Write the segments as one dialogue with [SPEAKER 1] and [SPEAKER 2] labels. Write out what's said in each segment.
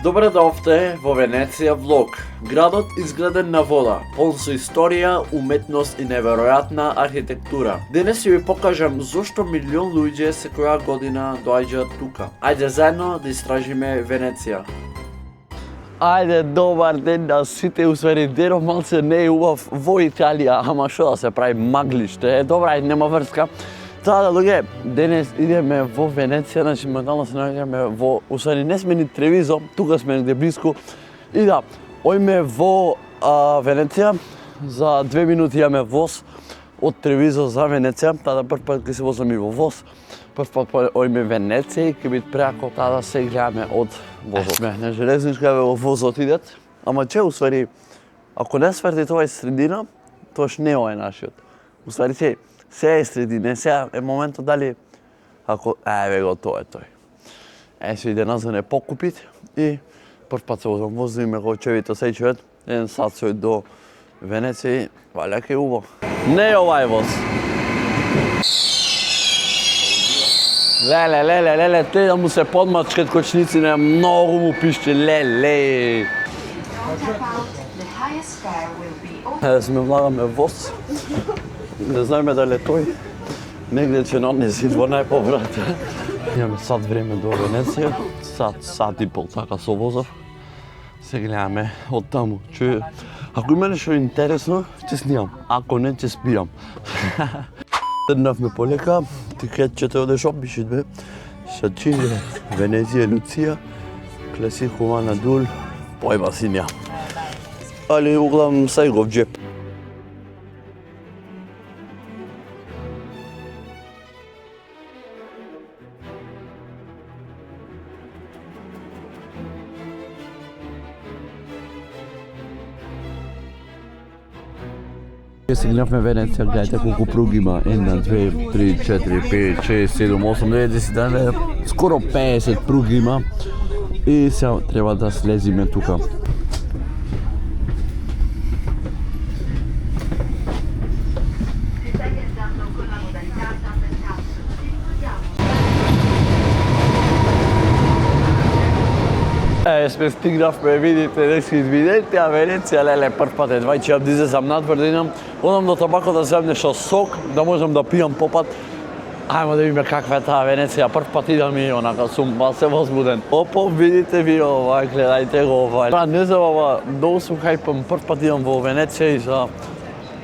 [SPEAKER 1] Добре дојавте во Венеција влог. Градот изграден на вода, полн со историја, уметност и неверојатна архитектура. Денес ќе ви покажам зошто милион луѓе секоја година доаѓаат тука. Ајде заедно да истражиме Венеција. Ајде, добар ден на сите, усвари денов малце не е убав во Италија, ама шо да се прави маглиште, добра, нема врска. Таа да луѓе, денес идеме во Венеција, значи моментално се наоѓаме во, усвари не сме ни Тревизо, тука сме негде блиску. И да, ојме во Венеција, за 2 минути имаме воз од Тревизо за Венеција, таа да прв пат ќе се возам и во воз. Прв пат ојме Венеција и ќе бит преако таа да се гледаме од возот. Сме на железничка во возот идет, ама че усвари, ако не сврти тоа е средина, тоаш не ова е нашиот. Усвари се е средина, сега е моментот дали ако еве го тоа е тој. Се иде назад не покупит и прв пат се возам возиме го чевито сеќавет, 1 сат се до Венеција, валја ке убаво. Не е овај воз. Леле, те да му се подмачкат кочници, многу му пиште, леле. Сме влагаме воз. Не знаеме дали тој негде ќе наднеси во најповрат. Имаме сат време до Венеција, сат и пол така со возов. Се гледаме од таму. Ако има нешто интересно, ќе снимам. Ако не, ќе спијам. Тргнавме полека, тикетчето одеш опишит бе. Сачине, Венеција, Луција, класико на дул, појма си нямам. Али углавном сај го в джеп. Стигнавме Венеција, гледате колку пруги има. 1, 2, 3, 4, 5, 6, 7, 8, 9, 10, 11, скоро 50 пруги има. И сега треба да слезиме тука. Сме стигнавме, видите, дески видите, а Венеција, леле, прв пат е 20 да излезам надвор да идам. Одам до табако да земам нешто сок, да можам да пијам попат. Ајмо да видиме каква е таа Венеција, прв пат идам и онака сум малце возбуден. Опо, видите ви ова, гледајте го ова. Не знам, ова, долу сум хајпам, прв пат идам во Венеција и за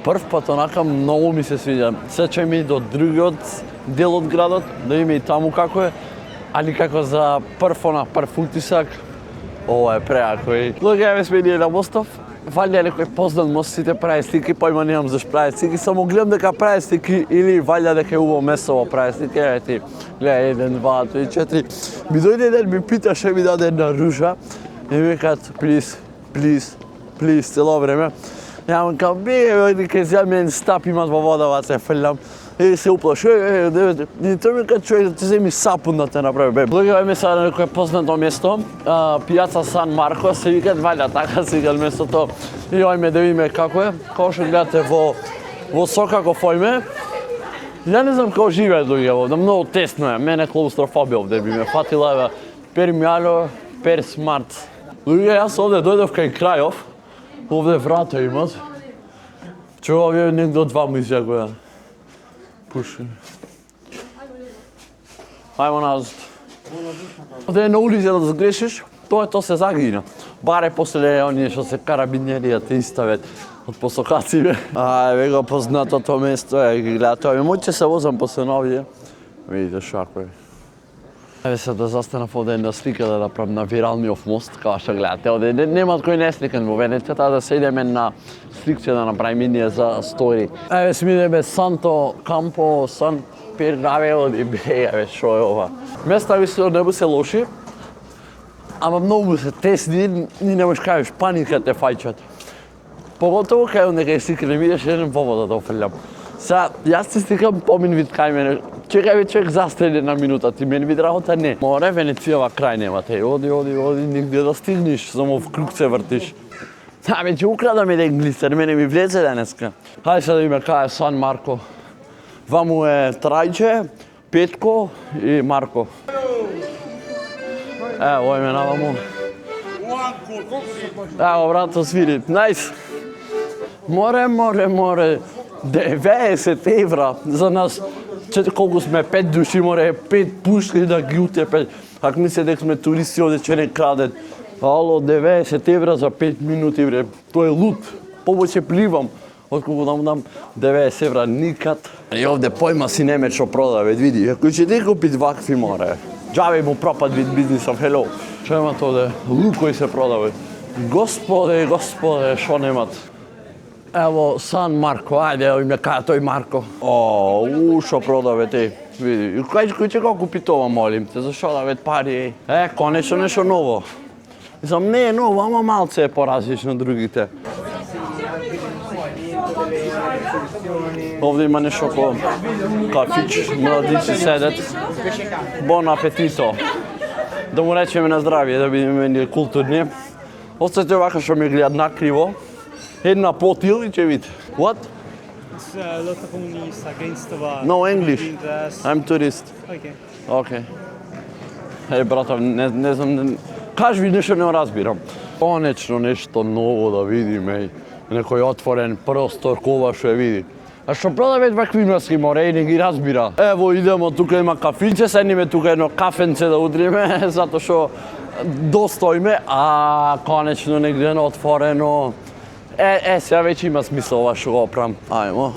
[SPEAKER 1] прв пат онака многу ми се свиѓа. Сечам и до другиот дел од градот, да видиме и таму како е, али како за прв утисак, ова е преако и... Луѓе, еве сме ние на мостов, валја некој познат мост, сите прави слики, појма немам зашто прави слики, само гледам дека прави слики или валја дека е убаво место во прави слики, еве ти, гледај 1, 2, 3, 4. Ми дојде еден, ми питаше, ми даде една ружа и ми викаат, please, цело време. Ја му кам, ке зјам еден стап имат во водава, се фрлам. И се уплаши, и тој ми кај човек да ти земи сапун да те направи, бе. Луѓе, сега на некој познато место, пијаца Сан Марко, се викат валја, така се викат местото. И ојме да видиме како е, како што гледате во Сокаков ојме. Ја не знам како живеат луѓе овде, многу тесно е, мене клаустрофобија овде би ме фатила, еве, пер мјало, пер смарт. Луѓе, јас овде дојдов кај крајов, овде врата имат. Чува овие негде од 2 мисија која. Пуши. Ајмо назад. Овде е на улица да сгрешиш, тоа се загина. Баре после оние што се карабинеријата иставет од посокаци бе. Еве го познатото место, ги гледате овие. Моќе се возам после новија. Видите шако е. Еве се да застанав овде една слика да направам на виралниот мост, како што гледате. Овде нема кој не е сликан во Венеција, да се идеме на сликче да направиме ние за стори. Еве сме идеме Санто Кампо, Сан Пиргавел и еве шо е ова. Места висо не се лоши, ама многу се тесни, ни не можеш кажеш паника те фаќат. Поготово кај онde кај слика не видиш еден по вода да офрлям. Сега, јас се стикам помин вид кај мене. Чекај бе човек застреди на минута, ти мен вид работа не. Море, Венецијава крај немате. Оди, нигде да стигнеш, само в круг се вртиш. Ќе украдам еден глисер, мене ми влезе денеска. Хајде сега да видиме кај е Сан Марко. Ваму е Трајче, Петко и Марко. Ој ме наваму. Evo, brато, sviri. Nice. More. 90 евра за нас. Колку сме 5 души, море 5 пушки да ги утепе. Ако мисле дека сме туристи, оде че не крадат. Ало, 90 евра за 5 минути, бре. Тој е луд. Повеќе пливам, отколку да му дам 90 евра никад. И овде појма си немет што продаве, види. Ако ќе ти купи вакви, море. Джаве му пропад вид бизнисов, хело. Што имат овде? Лукој се продаве. Господе, што немат? Ево, Сан Марко, ајде, им ја кажа тој Марко. Што продаве те, види. Кој ќе го купи тоа, молим те, зашо да вет пари? Конечно нешто ново. Мислам, не е ново, ама малце е поразлично од другите. Овде има нешто ко кафич, младици седат. Бон апетито. Да му речеме на здравие, да бидеме ние културни. Остате вака што ме гледат накриво. Една потил и ќе видите. What?
[SPEAKER 2] It's lotta comunista, gangsta.
[SPEAKER 1] No English. I'm tourist.
[SPEAKER 2] Okay.
[SPEAKER 1] Брато, не знам, кажи ви нешто не разбирам. Конечно нешто ново да видиме, некој отворен простор, кова што ја види. А што продават вакви маски, море, и не ги разбира. Ево, идемо, тука има кафинче, седниме тука едно кафенце да удриме, затоа што достоиме, а конечно негде отворено. Сега веќе има смисла ова што го оправам. Ајмо.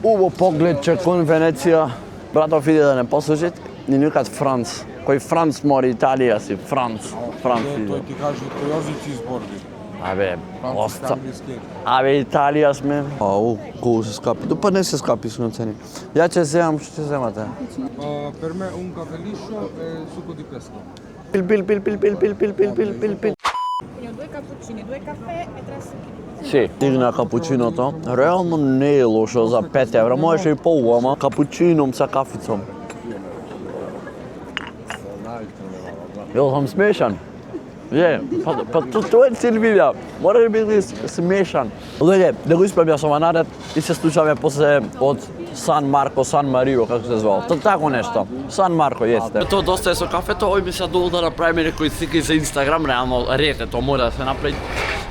[SPEAKER 1] Убо погледче кон Венеција. Братов иде да не послушат, ни никад Франц. Кој Франц мори Италија си, Франц иде.
[SPEAKER 3] Тој ти кажи кој јазици изборби.
[SPEAKER 1] Абе, Италија сме. Колку се скапи? Па не се скапи со цени. Ја ќе земам, што ќе земате?
[SPEAKER 3] Per me un caffè liscio e succo di pesca.
[SPEAKER 1] Pil.
[SPEAKER 4] Quindi ho 2 cappuccini, 2 caffè e 3 succhi.
[SPEAKER 1] Си, стигна капучиното. Реално не е лошо за 5 евра, можеше и по-убаво, ама капучином са кафицом. Јел сам смешан. Па тоа е цел видео. Мора да биде смешан. Дојде, да го исправам јас ова наред и се случаме после од Сан Марко, Сан Марио, како се звал. Тако нешто. Сан Марко, јесте. Тоа доста е со кафето, ој ми се долу да направиме некои слики за Инстаграм, реално рете, тоа мора да се направи.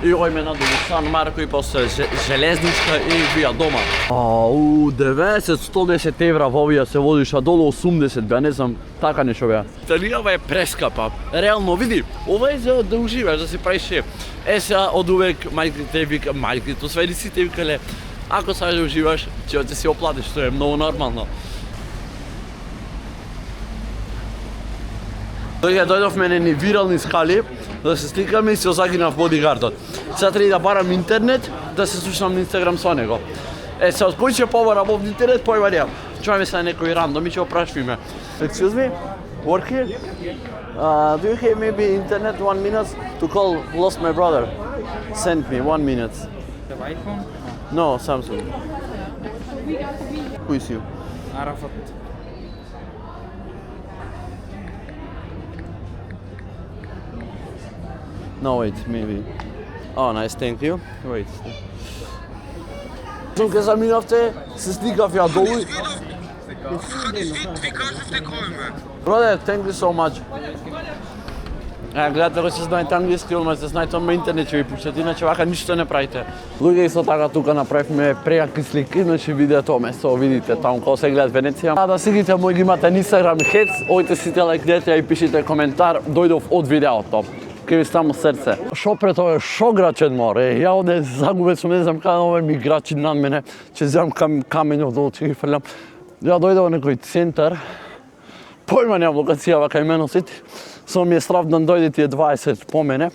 [SPEAKER 1] И ој ме надолу Сан Марко и после железничка и вија дома. 90-110 евра во овие се водиш, а долу 80, бе, не знам, така нешто беа. Италијава е прескапа. Реално, види, ова е за да уживаш, да си правиш шеф. Сега од увек мајките вика, мајките, сведиците викале, ако сакаш да уживаш, ќе си оплатиш, тоа е многу нормално. Дојдовме на ни вирални скали, да се сликаме и се загинав бодигардот. Сега треба да барам интернет, да се слушнам на Инстаграм со него. Сега од кој ќе побарам во интернет, појма немам. Чуваме се на некој рандом и ќе опрашвиме. Excuse me, work here? Do you have maybe internet 1 minute to call lost my brother? Send me 1 minute.
[SPEAKER 2] The iPhone?
[SPEAKER 1] No, Samsung. Who is you?
[SPEAKER 2] Arafat.
[SPEAKER 1] No, wait, maybe. Oh, nice, thank you. Wait. Тука заминавте, се сликав ја долу. Brother, thank you so much. Гледате кој се знаете англиски, ама се знаете на интернет ќе ви пуштат, иначе вака ништо не правите. Луѓе исто така тука направивме прејаки слики, значи видеото место видите таму кога се гледат Венеција. Да следите мој ги имате на Инстаграм Хец, ојте сите лајкнете и пишите коментар, дојдов од видеото. Ке ви ставам срце. Шо пред ова, шо грачен море? Ја овде загубен сум, не знам каде овој ми грачи над мене, ќе земам камењов долу, ќе ги фрлям. Ја дојдов во некој центар, појма немам локација вака имено сити. Само ми е страв да дојде тие 20 по мене,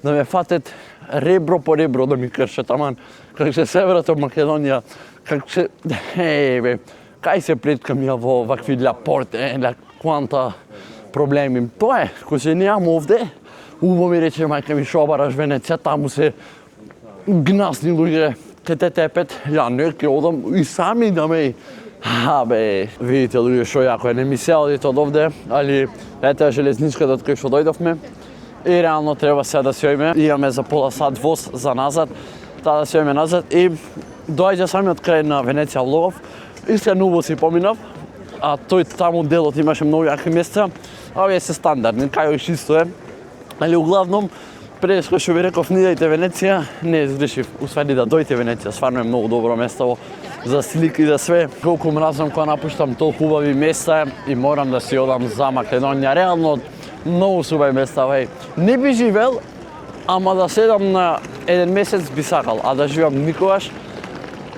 [SPEAKER 1] да ме фатет ребро по ребро да ми кршат, аман, како се северот од Македонија, како се, бе, кај се плеткам ја во вакви лапорте, кванта проблеми. Тоа е, кој се неам овде, убаво ми рече мајка ми шо бараш Венеција, таму се гнасни луѓе, ке те тепет, ја не ке одам и сами да ме. Абе, видите луѓе шо јако е, не ми се одите од овде, али ете железничката од кој што дојдовме и реално треба сега да се ојме, имаме за пола сат воз за назад, таа да се ојме назад и доаѓа самиот крај на Венеција влогов, искрено убаво си поминав, а тој таму делот имаше многу јаки места, а овие се стандардни, кај исто е. Али углавном, пред што ви реков, не идете Венеција, не изгрешив, усвари да дојте Венеција, стварно е многу добро место за слики и за све. Колку мразам кога напуштам толку убави места и морам да си одам за Македонија. Реално, многу субави места, веј. Не би живел, ама да седам на еден месец би сакал, а да живам никогаш.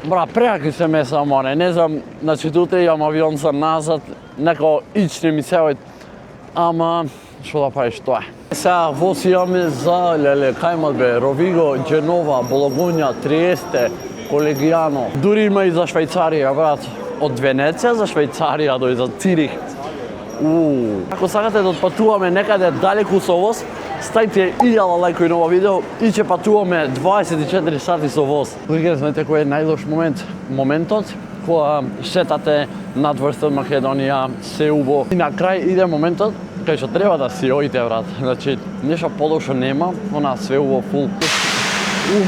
[SPEAKER 1] Бра, преаки се места, ама не знам, значи утре имам авион за назад, некако ични ми се ама што да правиш тоа е. Сега воз имаме за кај бе, Ровиго, Дженова, Бологоња, Триесте, Колегијано. Дури има и за Швајцарија, брат. Од Венеција за Швајцарија до и за Цирих. Ако сакате да отпатуваме некаде далеку со воз, ставите 1000 лајкови на ова видео и ќе патуваме 24 сати со воз. Луѓе, знаете кој е најлош момент? Моментот кога шетате надвор од Македонија, се убаво. И на крај иде моментот кај што треба да си оите, брат. Значи, нешто подошо нема, она све убаво фул.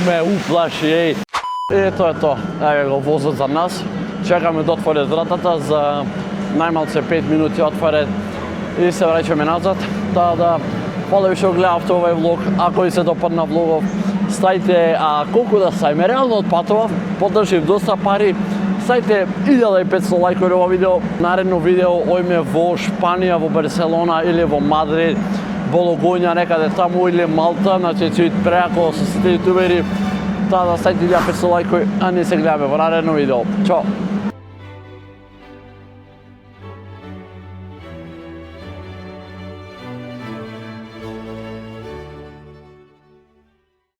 [SPEAKER 1] Ме уплаши, еј. Ето е тоа. Еве го возот за нас. Чекаме да отворят вратата за најмалце 5 минути отворет и се враќаме назад. Да, поле више гледавте овој влог, ако ви се допадна влогов, ставите, а колку да сајме, реално отпатував, подржив доста пари, ставите 1500 лајкови ова видео, наредно видео ојме во Шпанија, во Барселона или во Мадрид, Бологоња, некаде таму или Малта, значи ќе преако со сите јутубери, да ставите 1500 лајкови, а не се гледаме во наредно видео. Чао!